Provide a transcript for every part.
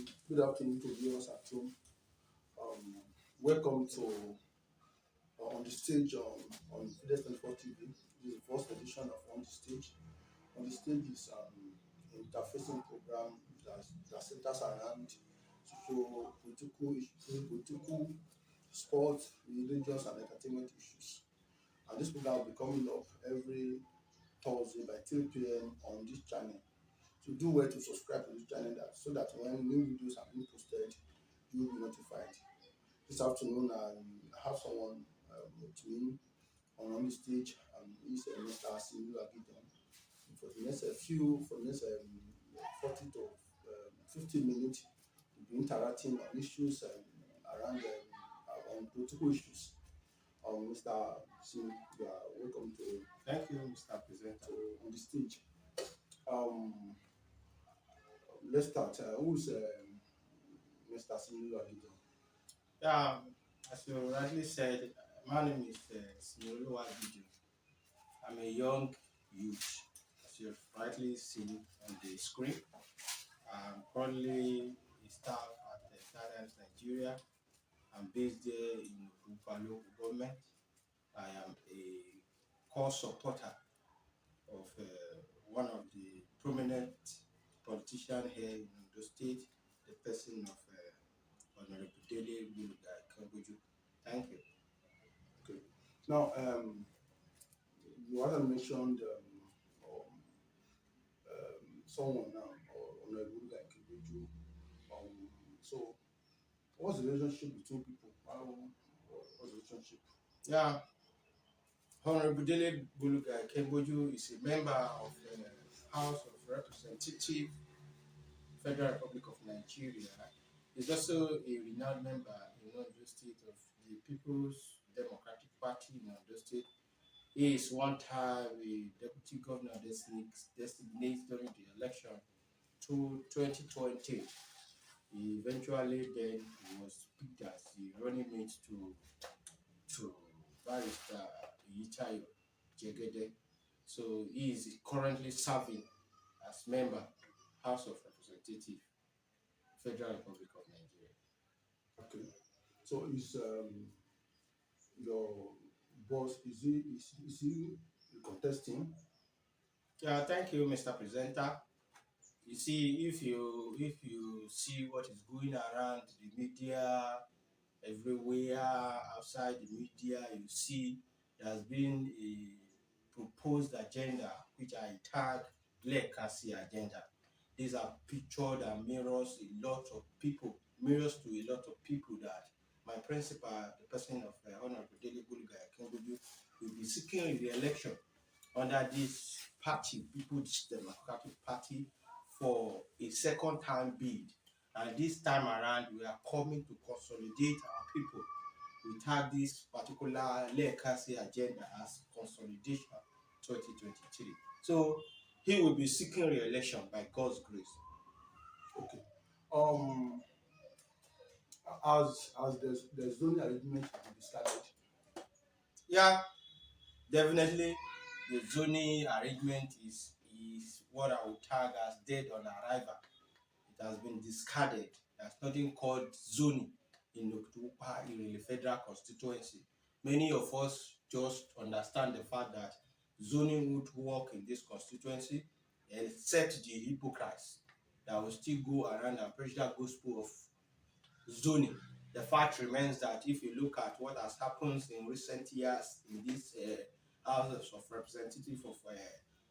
Good afternoon to viewers at home. Welcome to On the Stage on Fides 24 TV. This is the first edition of On the Stage. On the Stage is an interfacing program that centers around political, sports, religious, and entertainment issues. And this program will be coming up every Thursday by 3 p.m. on this channel. So do well to subscribe to this channel so that when new videos are being posted, you will be notified. This afternoon, I have someone with me on the stage, and he's Mr Similoluwa Gideon. For the next 40 to 50 minutes, we'll be interacting on issues around on political issues. Mr. Sim, you are welcome to. Thank you, Mr. Presenter. On the stage. Let's start. Who's Mr. Similoluwa Gideon? Yeah, as you rightly said, my name is Similoluwa Gideon. I'm a young youth, as you've rightly seen on the screen. I'm currently a staff at Science Nigeria. I'm based there in Okitipupa local government. I am a core supporter of one of the prominent politicians here in the state, the person of Honorable Irele. Thank you. Okay. Now, you haven't mentioned someone now, or Honorable Irele. So, what's the relationship between people? What's the relationship? Yeah, Honorable Irele is a member of the House of Representatives, Federal Republic of Nigeria. He's also a renowned member in Ondo State of the People's Democratic Party in Ondo State. He is one time a deputy governor designate during the election to 2020. He eventually then was picked as the running mate to Barrister Jegede. So he is currently serving as member House of Representatives, Federal Republic of Nigeria. Okay. So is your boss is he contesting? Yeah, thank you, Mr. Presenter. You see, if you see what is going around the media, everywhere outside the media, you see there has been a proposed agenda which I tag legacy agenda. These are pictured and mirrors a lot of people, mirrors to a lot of people that my principal, the person of Honorable Irele will be seeking re-election under this party, People's Democratic Party, for a second time bid. And this time around, we are coming to consolidate our people. We tag this particular legacy agenda as Consolidation 2023. So he will be seeking re-election by God's grace. Okay. As the zoning arrangement will be started. Yeah, definitely the zoning arrangement is what I would tag as dead on arrival. It has been discarded. There's nothing called zoning in Okitipupa Irele federal constituency. Many of us just understand the fact that zoning would work in this constituency, except the hypocrites that will still go around and preach that gospel of zoning. The fact remains that if you look at what has happened in recent years in this House of Representatives of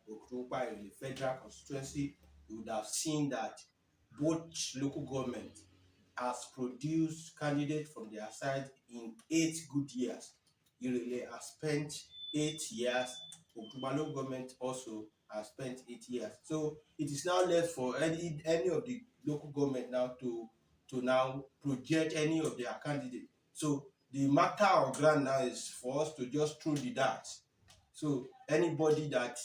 Okitipupa in the federal constituency, you would have seen that both local government has produced candidates from their side in 8 good years. Irele has spent 8 years. Okitipupa local government also has spent 8 years. So it is now left for any of the local government now to now project any of their candidates. So the matter on ground now is for us to just throw the darts. So anybody that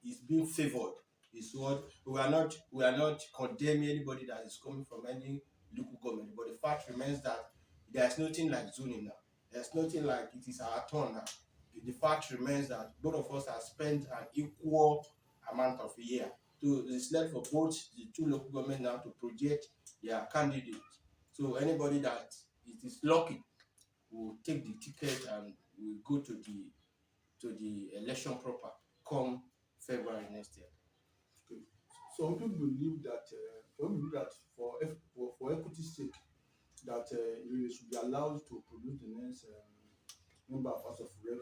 is being favored is what we are not condemning anybody that is coming from any local government. But the fact remains that there is nothing like zoning now. There's nothing like it is our turn now. The fact remains that both of us have spent an equal amount of a year. So it's left for both the two local governments now to project their candidate. So anybody that it is lucky will take the ticket and will go to the election proper come February next year. Okay. Some people believe that for equity's sake, that you should be allowed to produce the next member of House of Rep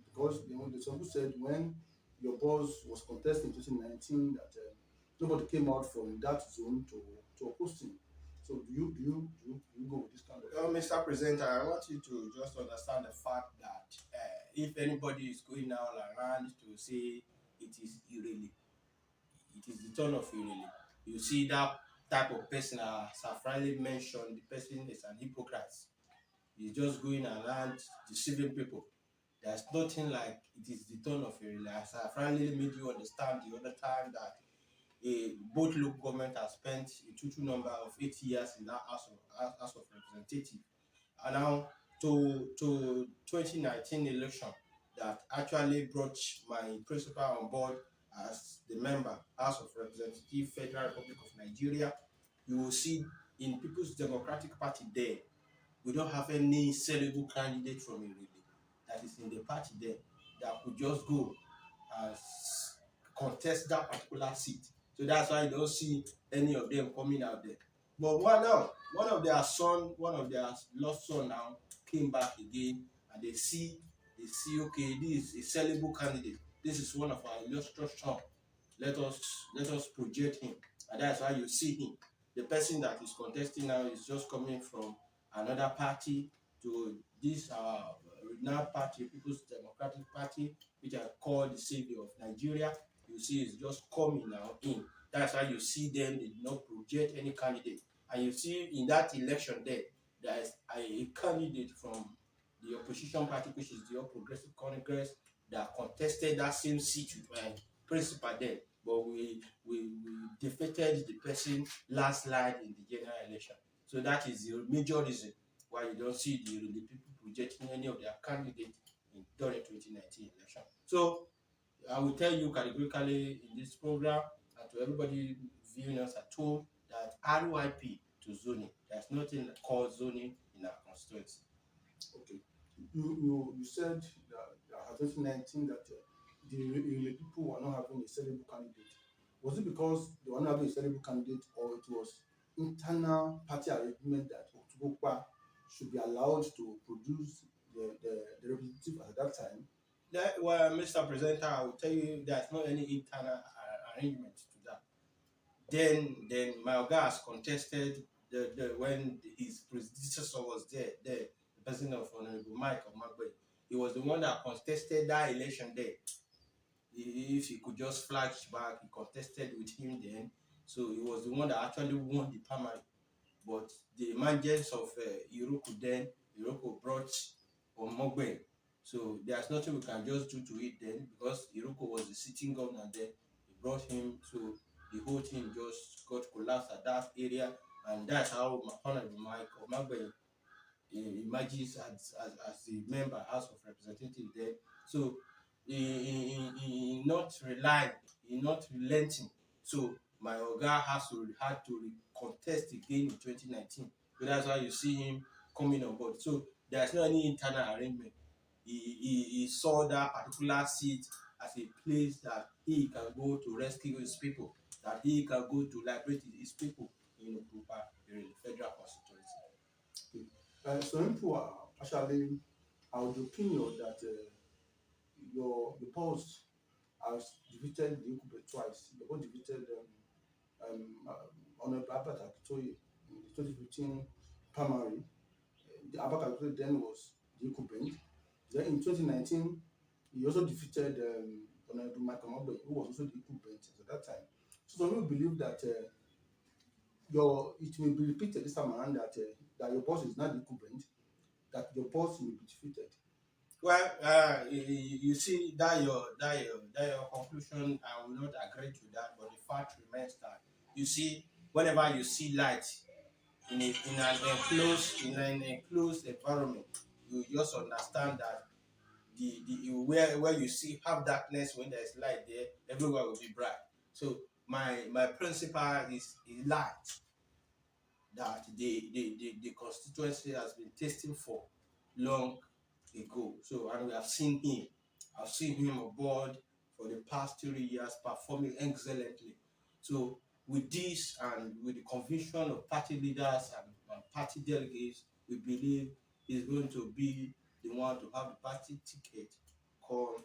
because some people said when your boss was contesting in 2019 that nobody came out from that zone to oppose him. So do you go with this kind of? Well, Mr. Presenter, I want you to just understand the fact that if anybody is going now around to say it is Irele, it is the turn of Irele. You see that type of person, as I've rightly mentioned, the person is an hypocrite. He's just going around deceiving people. There's nothing like it is the turn of Irele. As I've rightly made you understand the other time that both local government has spent a total number of 8 years in that House of Representatives. And now to 2019 election that actually brought my principal on board as the member House of Representatives Federal Republic of Nigeria. You will see in People's Democratic Party there, we don't have any sellable candidate from Irele that is in the party there that could just go and contest that particular seat. So that's why you don't see any of them coming out there. But one of their lost son now came back again, and okay, this is a sellable candidate. This is one of our illustrious son. Let us project him, and that's why you see him. The person that is contesting now is just coming from another party to this renowned party, People's Democratic Party, which are called the savior of Nigeria. You see, it's just coming now in. That's why you see them, they did not project any candidate. And you see in that election there is a candidate from the opposition party, which is the All Progressive Congress, that contested that same seat with my principal there. But we defeated the person last line in the general election. So that is the major reason why you don't see the people projecting any of their candidates during 2019 election. So I will tell you categorically in this program and to everybody viewing us at home that RYP to zoning. There's nothing called zoning in our constituency. Okay. You said that 2019 that the people were not having a sellable candidate. Was it because they were not having a sellable candidate, or it was internal party arrangement that Okitipupa should be allowed to produce the representative at that time? Well, Mr. Presenter, I will tell you there's not any internal arrangement to that. Then my Oga has contested when his predecessor was there, the president of Honorable Mike Omagbe. He was the one that contested that election there. If he could just flash back, he contested with him then. So he was the one that actually won the primary. But the emergence of Iroko brought Omogbe. So there's nothing we can just do to it then because Iroko was the sitting governor then. He brought him, so the whole thing just got collapsed at that area, and that's how Honorable Mike Omagbe emerges as the member House of Representatives there. So he not relying, he not relenting. So my Oga had to contest again in 2019. So that's why you see him coming on board. So there's no any internal arrangement. He saw that particular seat as a place that he can go to rescue his people, that he can go to liberate his people in Okitipupa, in the federal constituency. Some people are actually of the opinion that the boss has defeated the incumbent twice. The boss defeated Honorable Albert Akitoye in the 2015 primary. The Albert Akitoye then was the incumbent. Then in 2019, he also defeated Honorable Michael Mabwe, who was also the incumbent at that time. So some people believe that it will be repeated this time around that your boss is not the incumbent, that your boss will be defeated. Well, you see that your conclusion, I will not agree to that. But the fact remains that you see, whenever you see light in an enclosed environment, you just understand that where you see have darkness, when there is light there, everywhere will be bright. So my principle is light. that the constituency has been testing for long ago. So, and we have seen him. I've seen him aboard for the past 3 years performing excellently. So, with this and with the conviction of party leaders and party delegates, we believe he's going to be the one to have the party ticket come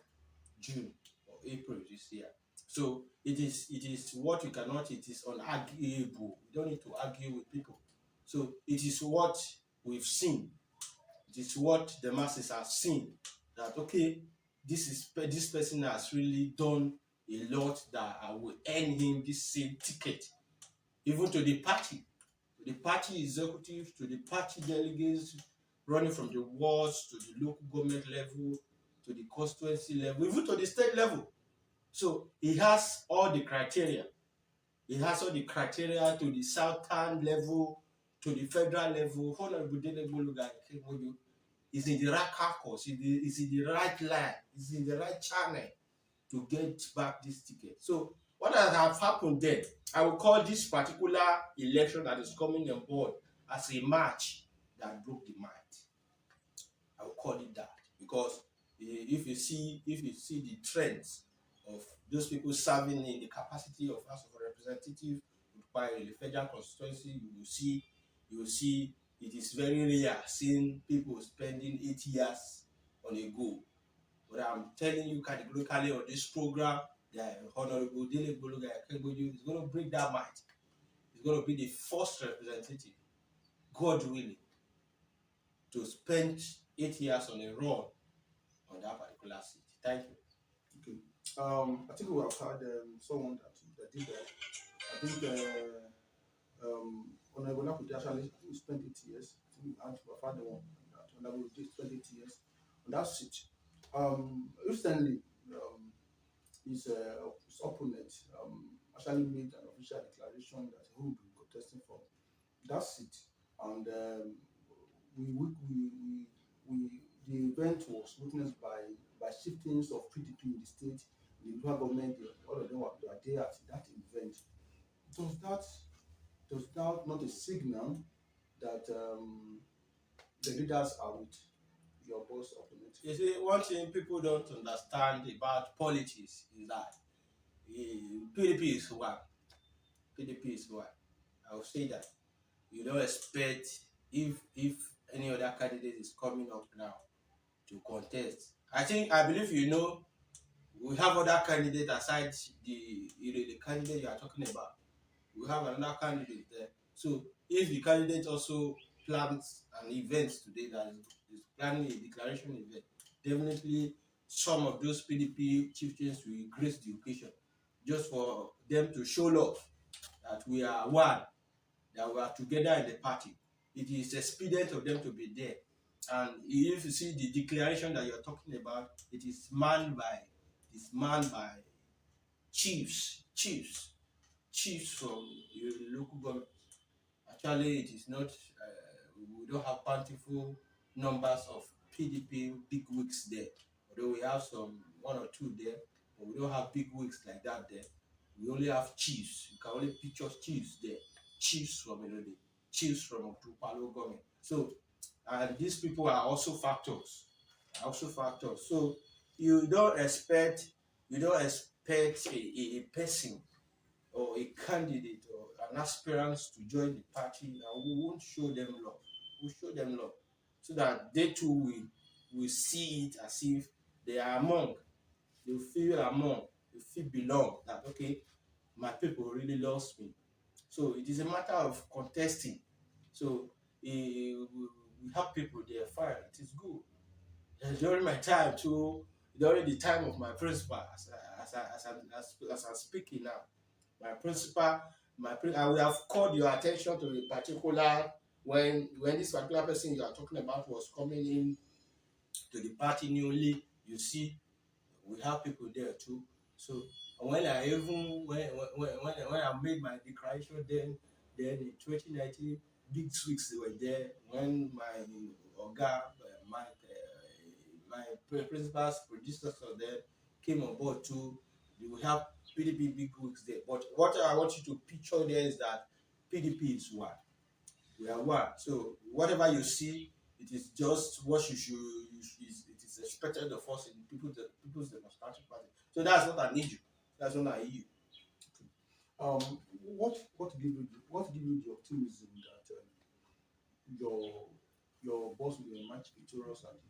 June or April this year. So it is what you cannot, it is unarguable. You don't need to argue with people. So it is what we've seen. It is what the masses have seen, that okay, this person has really done a lot that I will earn him this same ticket, even to the party executive, to the party delegates running from the wards to the local government level, to the constituency level, even to the state level. So he has all the criteria. He has all the criteria to the southern level, to the federal level. Honorable Dele Boluga is in the right caucus, is in the right line, is in the right channel to get back this ticket. So what has happened then? I will call this particular election that is coming on board as a match that broke the mind. I will call it that, because if you see the trends of those people serving in the capacity of House of Representatives by the federal constituency, you will see it is very rare seeing people spending 8 years on a go. But I'm telling you categorically on this program that Honorable Dele Boluga is going to break that mind. He's going to be the first representative, God willing, to spend 8 years on a run on that particular seat. Thank you. Okay. I think we have had someone that did that. I think Honorable Nakudi actually spent 8 years. I think we have had the one that Honorable did spend 8 years on that seat. Recently, his opponent actually made an official declaration that he will be contesting for that seat, and the event was witnessed by shiftings of PDP in the state, in the local government. All of them were there at that event. Does that not a signal that the leaders are with your boss opponent? You see, one thing people don't understand about politics is that PDP is one. PDP is one. I will say that. You don't expect, if any other candidate is coming up now to contest. I believe we have other candidates aside the Irele candidate you are talking about. We have another candidate there. So if the candidate also plans an event today that is planning a declaration event, definitely some of those PDP chieftains will grace the occasion just for them to show love that we are one, that we are together in the party. It is expedient of them to be there. And if you see the declaration that you're talking about, it is manned by chiefs from the local government. Actually, it is not. We don't have plentiful numbers of PDP big wigs there. Although we have one or two there, but we don't have big wigs like that there. We only have chiefs. You can only picture chiefs there. Chiefs from Irele, chiefs from Okitipupa government. So, and these people are also factors. So you don't expect a person or a candidate or an aspirant to join the party, and we won't show them love. We'll show them love so that they too will see it as if they are among. They feel belong. That okay, my people really loves me. So it is a matter of contesting. So we have people there, fine, it is good. And during my time too, during the time of my principal, as I'm speaking now, my principal, I will have called your attention to a particular, when this particular person you are talking about was coming in to the party newly. You see, we have people there too. So when I made my declaration, then in 2019, big tweaks were there. When my Oga, my principal's producers of them came on board too, you will have PDP big wigs there. But what I want you to picture there is that PDP is one. We are one. So whatever you see, it is just what it is expected of us in people's democratic party. So that's not an issue. That's not an issue. What give you the optimism that your boss will emerge victorious at the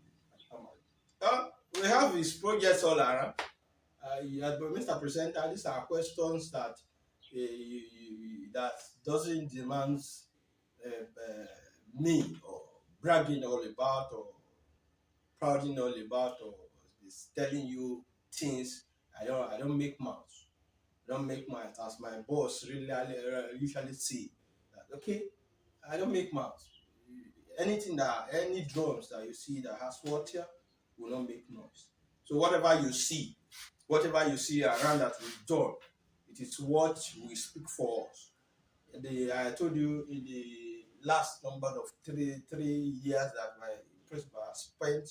primary? We have his projects all around. But Mr. Presenter, these are questions that that doesn't demand me or bragging all about or prouding all about or is telling you things. I don't make mouth. I don't make mouth as my boss really usually say that okay, I don't make mouth. Any drums that you see that has water will not make noise. So whatever you see around that we've done, it is what we speak for us. I told you in the last number of three years that my principal has spent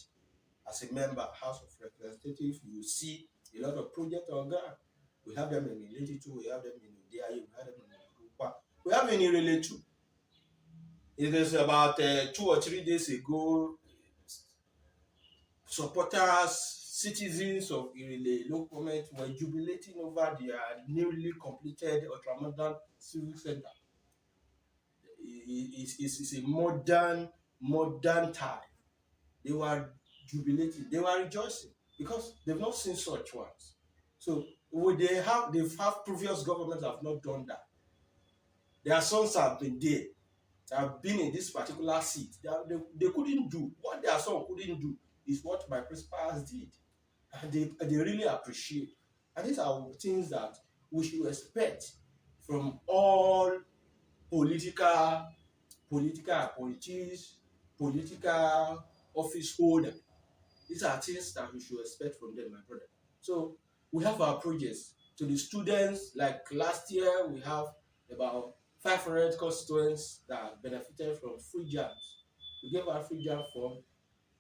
as a member House of Representatives, you see a lot of projects on ground. We have them in Ileti too, we have them in Udiaye, we have them in Okitipupa, we have in Irele too. It is about 2 or 3 days ago, supporters, citizens of Irele local government were jubilating over their newly completed ultramodern civil center. It's a modern time. They were jubilating, they were rejoicing because they've not seen such ones. So they've have previous governments have not done that. Their sons have been there, have been in this particular seat. They couldn't do what their son couldn't do is what my principals did, and they really appreciate. And these are things that we should expect from all political appointees, political office holder. These are things that we should expect from them, my brother. So we have our projects to the students. Like last year, we have about 500 constituents that benefited from free jams. We gave our free jam form.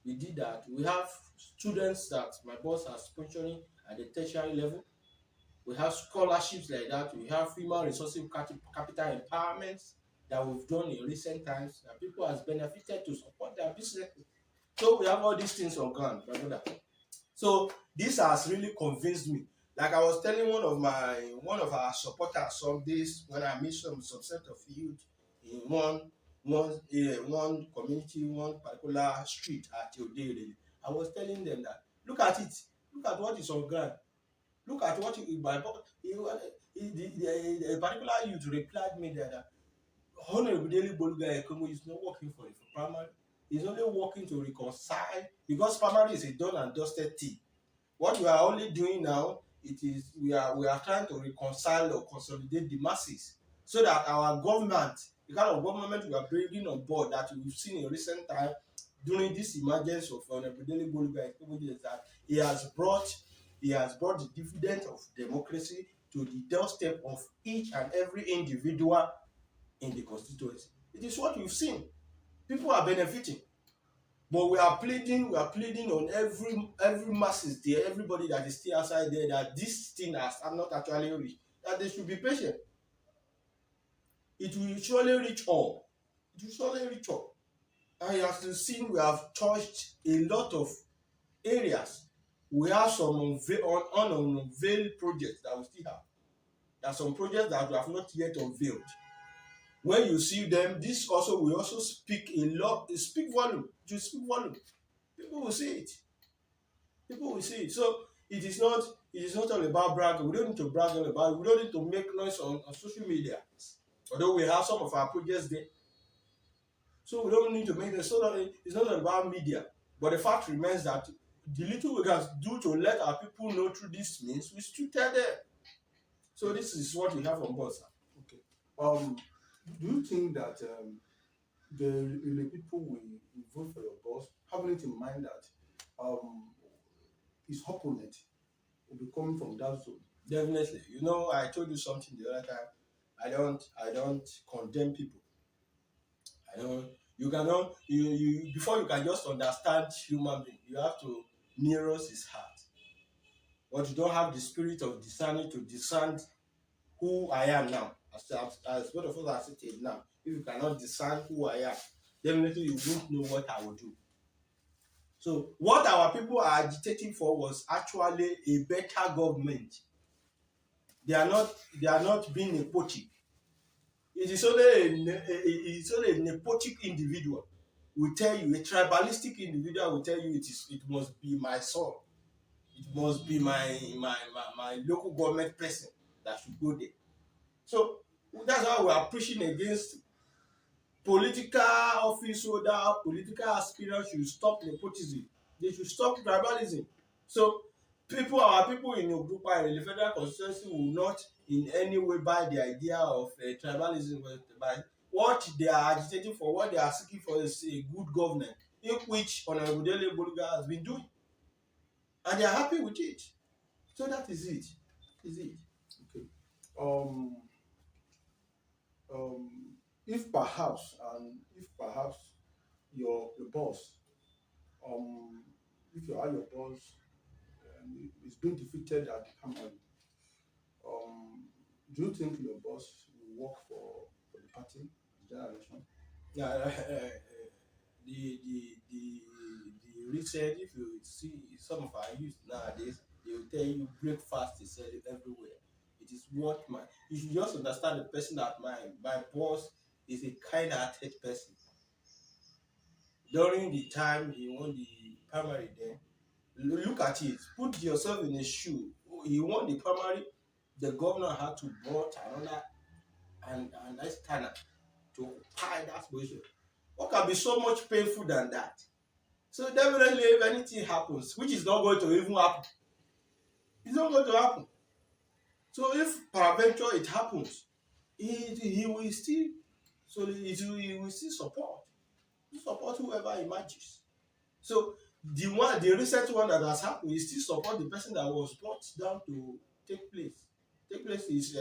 We did that. We have students that my boss has sponsoring at the tertiary level. We have scholarships like that. We have human resources capital empowerments that we've done in recent times that people has benefited to support their business. So we have all these things on ground, my brother. So this has really convinced me. Like I was telling one of our supporters some days when I met some subset of youth in one community, one particular street at Irele. I was telling them that look at it, look at what is on ground, look at what a particular youth replied me that Honorable Daily Boluga Ekomo is not working for primary. He's only working to reconcile because primary is a done and dusted thing. What we are only doing now, we are trying to reconcile or consolidate the masses so that our government, the kind of government we are bringing on board that we've seen in recent time during this emergence of Honorable Daily Boluga Ekomo is that he has brought the dividend of democracy to the doorstep of each and every individual in the constituency. It is what we've seen. People are benefiting, but we are pleading on every masses there, everybody that is still outside there, that this thing has not actually reached, that they should be patient. It will surely reach all. It will surely reach all. And as you've seen, we have touched a lot of areas. We have some unveiled projects that we still have. There are some projects that we have not yet unveiled. When you see them, this also will also speak a lot. Speak volume. To speak volume, people will see it. People will see it. So it is not all about bragging. We don't need to brag all about it. We don't need to make noise on social media. Although we have some of our projects there, so we don't need to make it. So it's not about media. But the fact remains that the little we can do to let our people know through this means, we still tell them. So this is what we have on board, sir. Okay. Do you think that the people will vote for your boss, having it in mind that his opponent will be coming from that zone? Definitely. I told you something the other time. I don't condemn people. You cannot you before you can just understand human being, you have to mirror his heart. But you don't have the spirit of discerning to discern who I am now. As both of us are sitting now, if you cannot discern who I am, definitely you won't know what I will do. So what our people are agitating for was actually a better government. They are not being nepotic. It is only a nepotic individual will tell you, a tribalistic individual will tell you it must be my son, it must be my local government person that should go there. So that's why we are pushing against political office holder, political aspirants should stop nepotism. They should stop tribalism. So our people in Okitipupa in the federal constituency will not in any way buy the idea of tribalism, but what they are agitating for, what they are seeking for is a good government, in which Honorable Dele Boluga has been doing, and they are happy with it. So that is it. Is it? Okay. Um, um, if perhaps your boss, um, if your boss is being defeated at the primary, um, do you think your boss will work for the party in the general election? Yeah, the research, if you see some of our youth nowadays, they will tell you breakfast is selling everywhere. It is what my you should just understand the person that my boss is a kind-hearted person. During the time he won the primary, then look at it. Put yourself in his shoe. He won the primary. The governor had to brought another and next turner to occupy that position. What can be so much painful than that? So definitely, if anything happens, which is not going to even happen, it's not going to happen. So if peradventure it happens, he will still he will still support whoever emerges. So the recent one that has happened, he still support the person that was brought down to take place. Take place is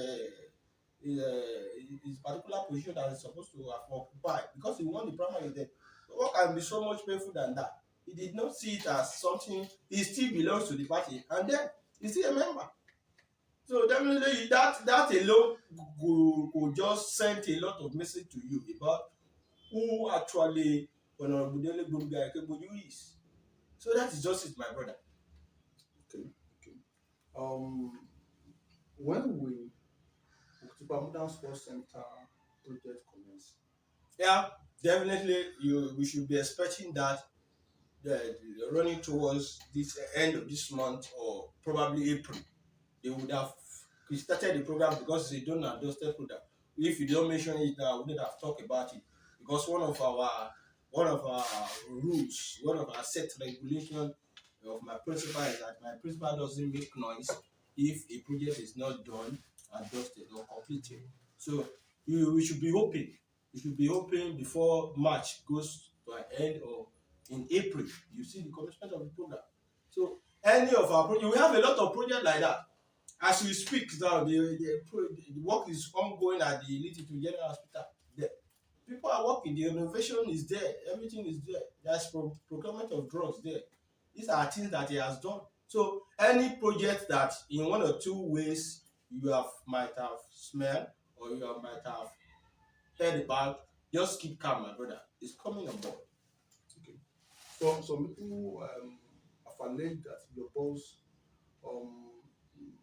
particular position that is supposed to have occupied because he won the primary then. So what can be so much painful than that? He did not see it as something. He still belongs to the party, and then he's still a member. So definitely that alone could just send a lot of message to you about who actually Honorable Dele Boluga is. So that is just it, my brother. Okay, okay. Um, when will Okitipupa Modern Sports Center project commence? Yeah, definitely we should be expecting that running towards this end of this month or probably April. They would have started the program because they don't endorse the program. If you don't mention it now, we wouldn't have talked about it because one of our rules, one of our set regulation of my principal is that my principal doesn't make noise if a project is not done, adjusted or completed. So we should be hoping. We should be hoping before March goes to an end or in April, you see the commencement of the program. So any of our projects, we have a lot of projects like that. As we speak now, the work is ongoing at the Little General Hospital. The people are working, the innovation is there, everything is there. There's procurement of drugs there. These are things that he has done. So any project that in one or two ways you might have smelled or might have heard about, just keep calm, my brother. It's coming on board. Okay. So some people have alleged that your boss um,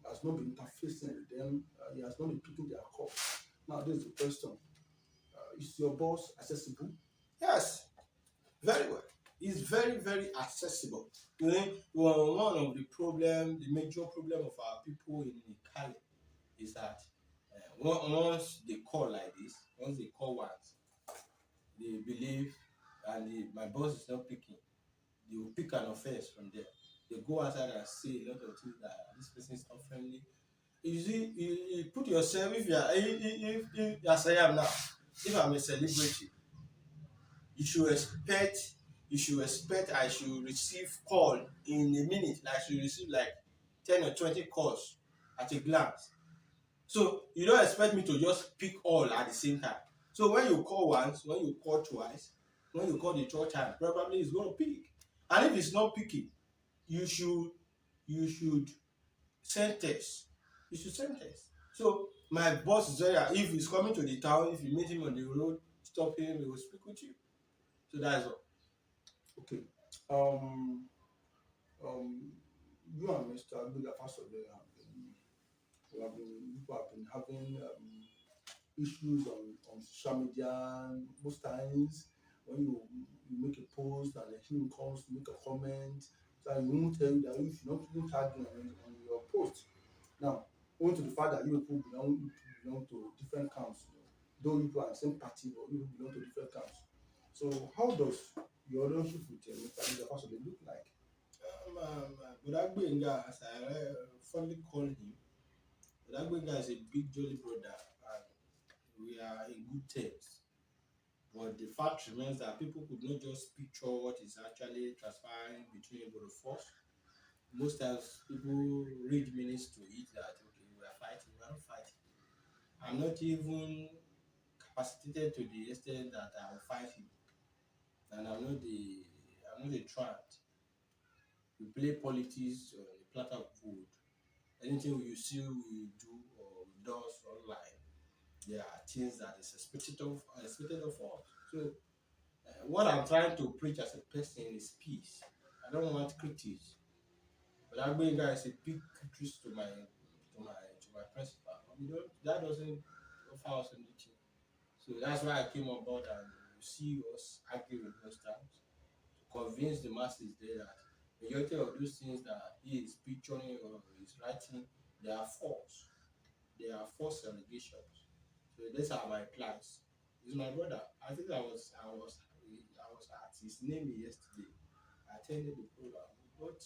has not been interfacing with them. He has not been picking their call. Now, this is the question: is your boss accessible? Yes, very well. It's very, very accessible. You know, one of the major problem of our people in Ikale is that once they call like this, once they call once, they believe, and my boss is not picking, they will pick an offense from there. They go outside and say a lot of things that this person is not friendly. You see, you put yourself, if you are, if as I am now, if I'm a celebrity, you should expect I should receive call in a minute. I should receive like 10 or 20 calls at a glance. So you don't expect me to just pick all at the same time. So when you call once, when you call twice, when you call the third time, probably it's going to pick. And if it's not picking, you should send text. You should send text. So My boss is there. If he's coming to the town, if you meet him on the road, stop him, he will speak with you. So that's all. Okay. Um, you and Mr. Abiga Fasode people have been having issues on social media. Most times, when you make a post and then him comes to make a comment, so he won't tell you that you should not even tag him on your post. Now, owing to the fact that you people belong to different camps, though you people are the same party, but you people belong to different camps. So, how does your relationship with Mr. Abiga Fasode look like? Budagbenga, as I fondly call him, Budagbenga is a big jolly brother, and we are in good terms. But the fact remains that people could not just picture what is actually transpiring between both of us. Most times, people read meanings to it that okay, we are fighting, we are not fighting. I'm not even capacitated to the extent that I will fight him, and I'm not a tramp. We play politics on a platter of gold. Anything you see we do or does online, there are things that is expected of us. So what I'm trying to preach as a person is peace. I don't want critics. But Agbenga is a big critic to my principal. That doesn't offer us anything. So that's why I came on board, and you see us arguing those times to convince the masses there that majority of those things that he is picturing or is writing, they are false. They are false allegations. So these are my plans. He's my brother. I think I was at his name yesterday. I attended the program. But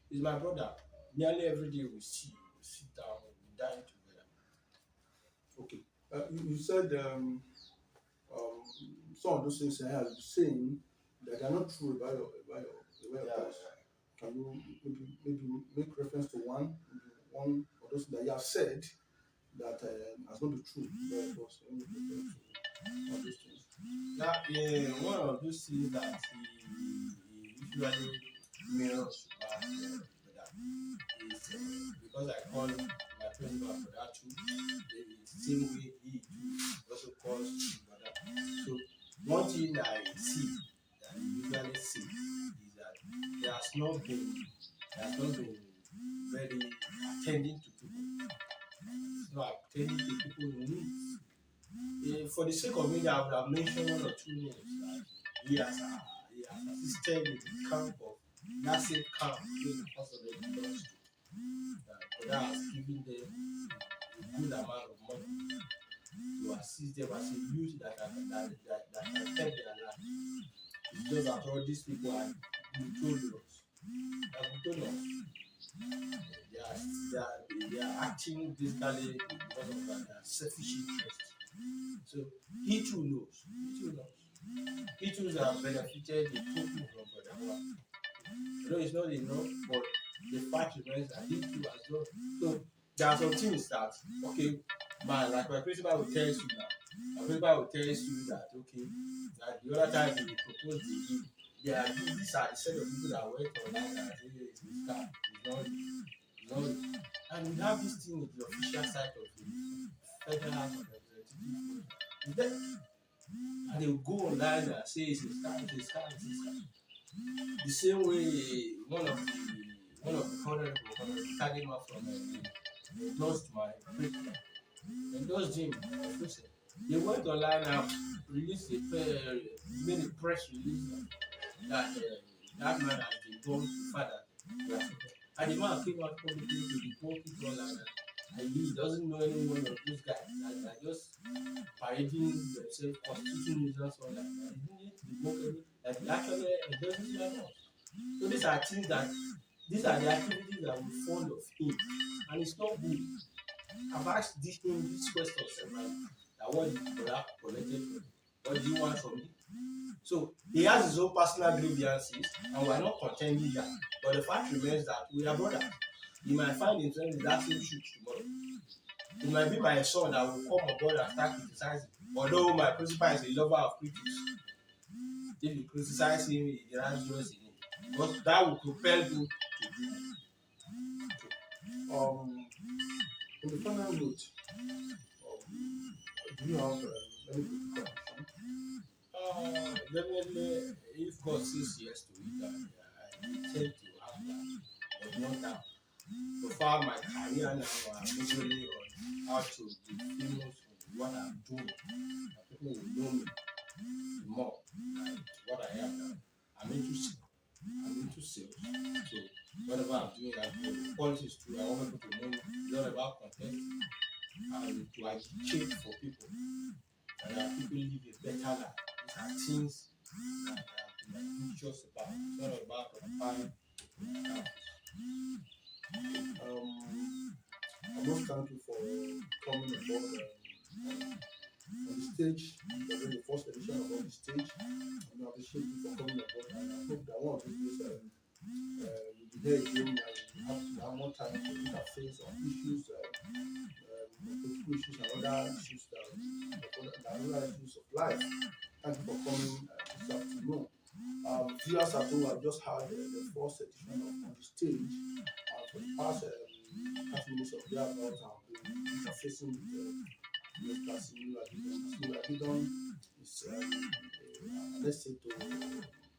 he's my brother. Nearly every day we sit down, we dine together. Okay. You said um, some of those things I have been saying that are not true about your boss. Can you maybe make reference to maybe one of those that you have said that has not been true about your boss? Can you make reference to one of those things? One of those things that he usually mirrors back brother is because I call my principal brother too, the same way he also calls his brother. So one thing I see that he usually see is that he has not been very attending to people. He's not attending to people in needs. For the sake of it, I would have mentioned one or two names that he has assisted in the camp of that same camp during the course of the belongs to. That God has given them a good amount of money to assist them as a youth that can help their life. It's just that all these people are notorious. They are notorious. They are acting basically because of their selfish interest. So he too knows. He too knows. He too have benefited the people from Brother. Although it's not enough, but the fact remains that he too has done. So there are some things that okay, like my principal will tell you now. My principal will tell you that okay, that the other time he proposed the deal, these are the set of people that went online and say it's a scam, it's not, and we have this thing with the official side of the Federal House of Representatives. And they will go online and say it's a scam, it's a scam, it's a scam. The same way one of the honorable tagging off from endorsed my principal, endorsed him. They went online and made a press release that that man has been told to father. And the man came out publicly to debunk it online. And he doesn't know any one of those guys that are just parading themselves, constituting themselves online. And he didn't debunk any, that he actually endorses my boss. So these are the activities that we fond of him. And it's not good. I've asked this question several times. That what did Bola collected from me? What do you want from me? So he has his own personal grievances, and we are not contending that. But the fact remains that we are brothers. He might find himself in that same shoot tomorrow. It might be my son that will come on board and start criticizing. Although my principal is a lover of critics, if you criticize him, he derives joy in it. Because that will propel him to do. On the final note, Do you have any political ambition? Definitely, if God says yes to it, I intend to have that, but not now. So far, my career now, I'm usually on how to be famous in what I'm doing. That people will know me more than what I am now. I'm into s- I'm into sales. So whatever I'm doing, politics too. I want people to know me. It's all about content and to agitate for people and that people live a better life. These are things that I've been ambitious about. It's not about occupying now. I must thank you for coming aboard on the stage. You're doing the first edition of On the Stage. I appreciate you for coming aboard, and I hope that one of these days you'll be there again and have more time to interface on issues, political issues and other issues other issues of life. Thank you for coming this afternoon. Viewers at home have just had the first edition of On the Stage. For the past 30 minutes of thereabouts, I've been interfacing with Mr. Similoluwa Gideon. Mr. Similoluwa Gideon is an essay to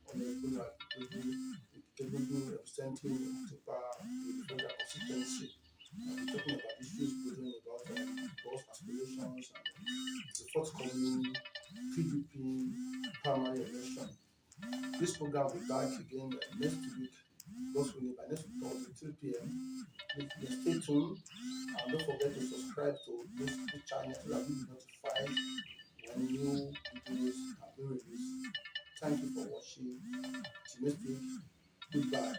Honorable Okitipupa representing Okitipupa in the federal constituency. We're talking about issues going about boss aspirations and the forthcoming PDP primary election. This program will be back again next week, God's willing, by next week Thursday, 3 p.m. Please stay tuned and don't forget to subscribe to this channel so that you'll be notified when new videos are being released. Thank you for watching. Till next week, goodbye.